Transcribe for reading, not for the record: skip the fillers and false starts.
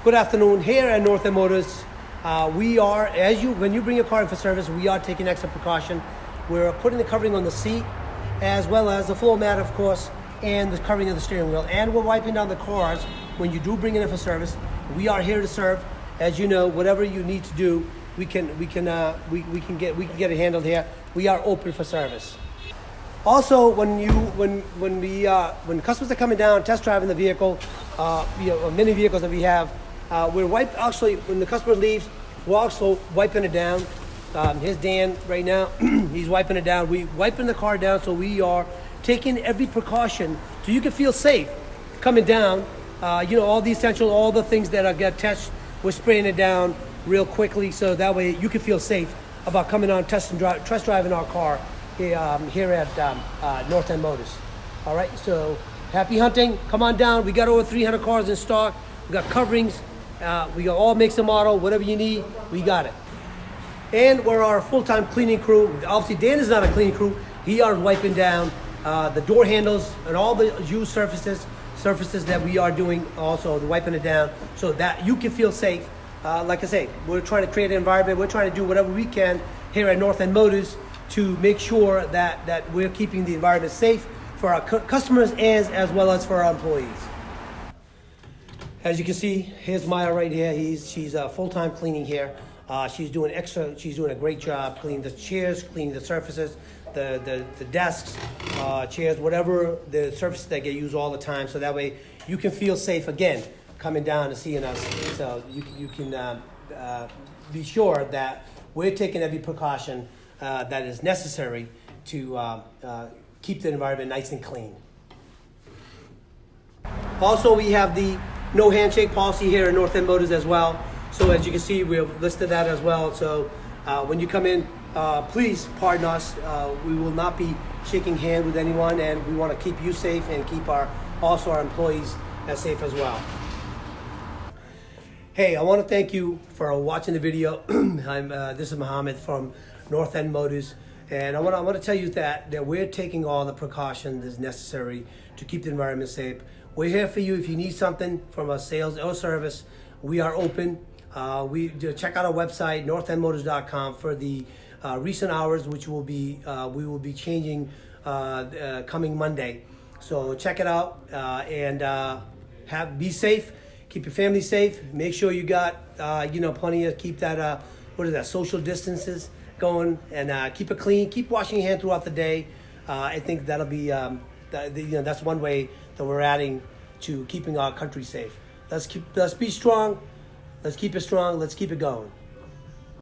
Good afternoon. Here at North End Motors, when you bring your car in for service, we are taking extra precaution. We're putting the covering on the seat, as well as the floor mat, of course, and the covering of the steering wheel. And we're wiping down the cars when you do bring it in for service. We are here to serve. As you know, whatever you need to do, we can get it handled here. We are open for service. Also, when customers are coming down, test driving the vehicle, many vehicles that we have, when the customer leaves, we're also wiping it down. Here's Dan right now. He's wiping it down. We're wiping the car down, so we are taking every precaution so you can feel safe coming down. All the essential, all the things that get touched, we're spraying it down real quickly, so that way you can feel safe about coming on test driving our car here at North End Motors. All right, so happy hunting. Come on down. We got over 300 cars in stock. We got coverings. We got all makes and model. Whatever you need, we got it. And we're our full-time cleaning crew. Obviously, Dan is not a cleaning crew. He are wiping down the door handles and all the used surfaces that we are doing also, wiping it down so that you can feel safe. Like I say, we're trying to create an environment. We're trying to do whatever we can here at North End Motors to make sure that we're keeping the environment safe for our customers as well as for our employees. As you can see, here's Maya right here. She's full-time cleaning here. She's doing a great job cleaning the chairs, cleaning the surfaces, the desks, chairs, whatever the surfaces that get used all the time. So that way you can feel safe again coming down and seeing us. So you can be sure that we're taking every precaution that is necessary to keep the environment nice and clean. Also, we have the no handshake policy here at North End Motors as well. So as you can see, we've listed that as well. So when you come in, please pardon us. We will not be shaking hands with anyone, and we want to keep you safe and keep our employees as safe as well. Hey, I want to thank you for watching the video. This is Mohammed from North End Motors, and I want to tell you that we're taking all the precautions that's necessary to keep the environment safe. We're here for you if you need something from a sales or service. We are open. Check out our website, northendmotors.com, for the recent hours, which we will be changing coming Monday. So check it out and be safe. Keep your family safe. Make sure you got plenty of keep that social distances going, and keep it clean. Keep washing your hands throughout the day. I think that'll be that's one way that we're adding to keeping our country safe. Let's be strong. Let's keep it strong. Let's keep it going.